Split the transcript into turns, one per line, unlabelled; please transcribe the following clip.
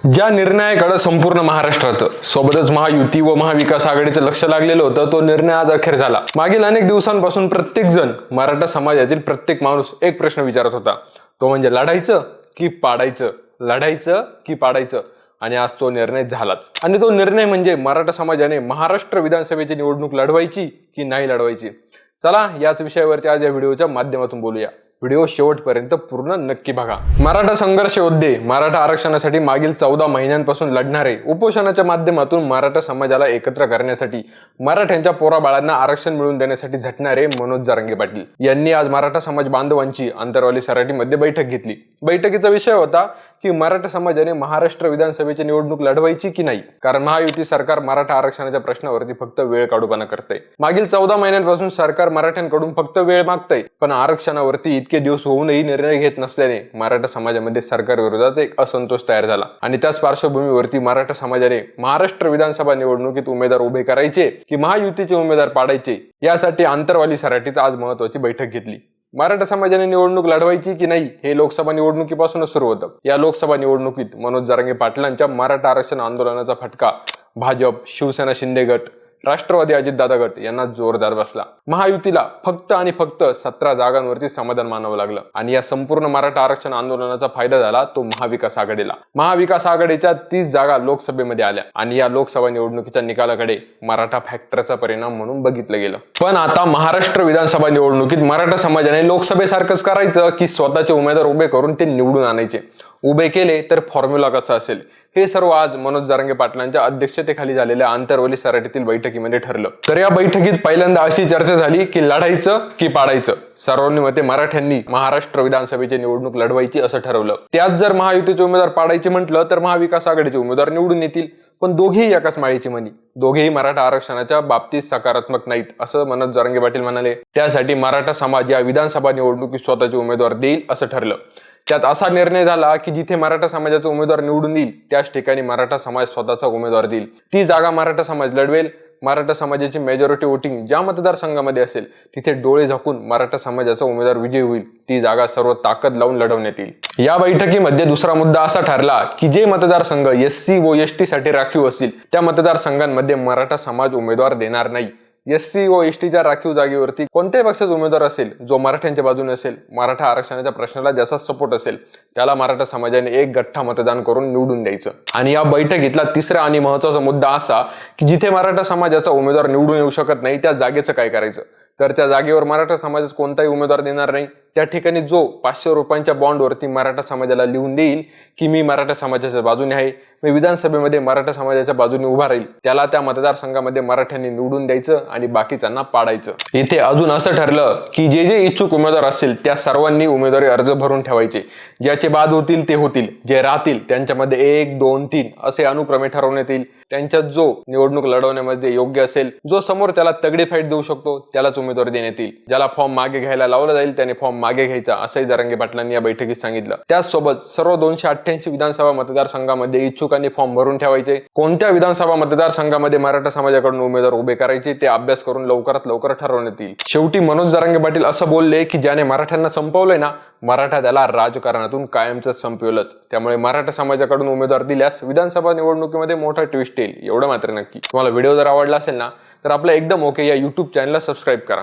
ज्या निर्णयाकडे संपूर्ण महाराष्ट्राचं सोबतच महायुती व महाविकास आघाडीचं लक्ष लागलेलं होतं तो निर्णय आज अखेर झाला। मागील अनेक दिवसांपासून प्रत्येक जण मराठा समाजातील प्रत्येक माणूस एक प्रश्न विचारत होता, तो म्हणजे लढायचं की पाडायचं, लढायचं की पाडायचं। आणि आज तो निर्णय झालाच। आणि तो निर्णय म्हणजे मराठा समाजाने महाराष्ट्र विधानसभेची निवडणूक लढवायची की नाही लढवायची। चला याच विषयावरती आज या व्हिडिओच्या माध्यमातून बोलूया। व्हिडिओ शेवटपर्यंत पूर्ण नक्की बघा। मराठा संघर्ष योद्धे मराठा आरक्षणासाठी मागील 14 महिन्यांपासून लढणारे उपोषणाच्या माध्यमातून मराठा समाजाला एकत्र करण्यासाठी, मराठ्यांच्या पोराबाळांना आरक्षण मिळवून देण्यासाठी झटणारे मनोज जरांगे पाटील यांनी आज मराठा समाज बांधवांची अंतरवाली सराटीमध्ये बैठक घेतली। बैठकीचा विषय होता की मराठा समाजाने महाराष्ट्र विधानसभेची निवडणूक लढवायची की नाही, कारण महायुती सरकार मराठा आरक्षणाच्या प्रश्नावरती फक्त वेळ काढूपणा करतंय। मागील 14 महिन्यांपासून सरकार मराठ्यांकडून फक्त वेळ मागतंय, पण आरक्षणावरती इतके दिवस होऊनही निर्णय घेत नसल्याने मराठा समाजामध्ये सरकार विरोधात एक असंतोष तयार झाला। आणि त्याच पार्श्वभूमीवरती मराठा समाजाने महाराष्ट्र विधानसभा निवडणुकीत उमेदवार उभे करायचे की महायुतीचे उमेदवार पाडायचे, यासाठी आंतरवाली सराटीत आज महत्त्वाची बैठक घेतली। मराठा समाजाने निवडणूक लढवायची की नाही हे लोकसभा निवडणुकीपासूनच सुरू होतं। या लोकसभा निवडणुकीत मनोज जरांगे पाटलांच्या मराठा आरक्षण आंदोलनाचा फटका भाजप, शिवसेना शिंदे गट, राष्ट्रवादी अजितदादा गट यांना जोरदार बसला। महायुतीला फक्त आणि फक्त 17 जागांवरती समाधान मानावं लागलं आणि या संपूर्ण मराठा आरक्षण आंदोलनाचा फायदा झाला तो महाविकास आघाडीला। महाविकास आघाडीच्या 30 जागा लोकसभेमध्ये आल्या आणि या लोकसभा निवडणुकीच्या निकालाकडे मराठा फॅक्टरचा परिणाम म्हणून बघितलं गेलं। पण आता महाराष्ट्र विधानसभा निवडणुकीत मराठा समाजाने लोकसभेसारखंच करायचं की स्वतःचे उमेदवार उभे करून ते निवडून आणायचे? उभे केले तर फॉर्म्युला कसा असेल, हे सर्व आज मनोज जरांगे पाटलांच्या अध्यक्षतेखाली झालेल्या आंतरवली सराटीतील बैठकीमध्ये ठरलं। तर या बैठकीत पहिल्यांदा अशी चर्चा झाली की लढायचं की पाडायचं। सर्वानुमते मराठ्यांनी महाराष्ट्र विधानसभेची निवडणूक लढवायची असं ठरवलं। त्यात जर महायुतीचे उमेदवार पाडायचे म्हटलं तर महाविकास आघाडीचे उमेदवार निवडून येतील, पण दोघेही एकाच माळीची मणी, दोघेही मराठा आरक्षणाच्या बाबतीत सकारात्मक नाहीत असं मनोज जरांगे पाटील म्हणाले। त्यासाठी मराठा समाज या विधानसभा निवडणुकीत स्वतःचे उमेदवार देईल असं ठरलं। त्यात असा निर्णय झाला की जिथे मराठा समाजाचा उमेदवार निवडून येईल त्याच ठिकाणी मराठा समाज स्वतःचा उमेदवार देईल। ती जागा मराठा समाज लढवेल। मराठा समाजाची मेजॉरिटी वोटिंग ज्या मतदारसंघामध्ये असेल तिथे डोळे झाकून मराठा समाजाचा उमेदवार विजयी होईल। ती जागा सर्व ताकद लावून लढवण्यात येईल। या बैठकीमध्ये दुसरा मुद्दा असा ठरला की जे मतदारसंघ SC व ST साठी राखीव असतील त्या मतदारसंघांमध्ये मराठा समाज उमेदवार देणार नाही। SC व STच्या राखीव जागेवरती कोणत्याही पक्षाचा उमेदवार असेल जो मराठ्यांच्या बाजूने असेल, मराठा आरक्षणाच्या प्रश्नाला ज्याचा सपोर्ट असेल, त्याला मराठा समाजाने एक गठ्ठा मतदान करून निवडून द्यायचं। आणि या बैठकीतला तिसरा आणि महत्त्वाचा मुद्दा असा की जिथे मराठा समाजाचा उमेदवार निवडून येऊ शकत नाही त्या जागेचं काय करायचं। तर त्या जागेवर मराठा समाजाचा कोणताही उमेदवार देणार नाही। त्या ठिकाणी जो 500 रुपयांच्या बॉन्डवरती मराठा समाजाला लिहून देईल की मी मराठा समाजाच्या बाजूने आहे, मी विधानसभेमध्ये मराठा समाजाच्या बाजूने उभा राहील, त्याला त्या मतदारसंघामध्ये मराठ्यांनी निवडून द्यायचं आणि बाकीच्यांना पाडायचं। इथे अजून असं ठरलं की जे जे इच्छुक उमेदवार असतील त्या सर्वांनी उमेदवारी अर्ज भरून ठेवायचे। ज्याचे बाद होतील ते होतील, जे राहतील त्यांच्यामध्ये 1, 2, 3 असे अनुक्रमे ठरवण्यात येईल। त्यांच्यात जो निवडणूक लढवण्यामध्ये योग्य असेल, जो समोर त्याला तगडी फाईट देऊ शकतो त्यालाच उमेदवारी देण्यात येईल। ज्याला फॉर्म मागे घ्यायला लावला जाईल त्याने फॉर्म मागे घ्यायचा असंही जरांगे पाटलांनी या बैठकीत सांगितलं। त्याचसोबत सर्व 288 विधानसभा मतदारसंघामध्ये इच्छुकांनी फॉर्म भरून ठेवायचे। कोणत्या विधानसभा मतदारसंघामध्ये मराठा समाजाकडून उमेदवार उभे करायचे ते अभ्यास करून लवकरात लवकर ठरवण्यात येईल। शेवटी मनोज जरांगे पाटील असं बोलले की ज्याने मराठ्यांना संपवलंय ना, मराठा त्याला राजकारणातून कायमचं संपवलंच। त्यामुळे मराठा समाजाकडून उमेदवार दिल्यास विधानसभा निवडणुकीमध्ये मोठा ट्विस्ट येईल, एवढं मात्र नक्की। तुम्हाला व्हिडिओ जर आवडला असेल ना तर आपलं एकदम ओके या YouTube चॅनलला सबस्क्राईब करा।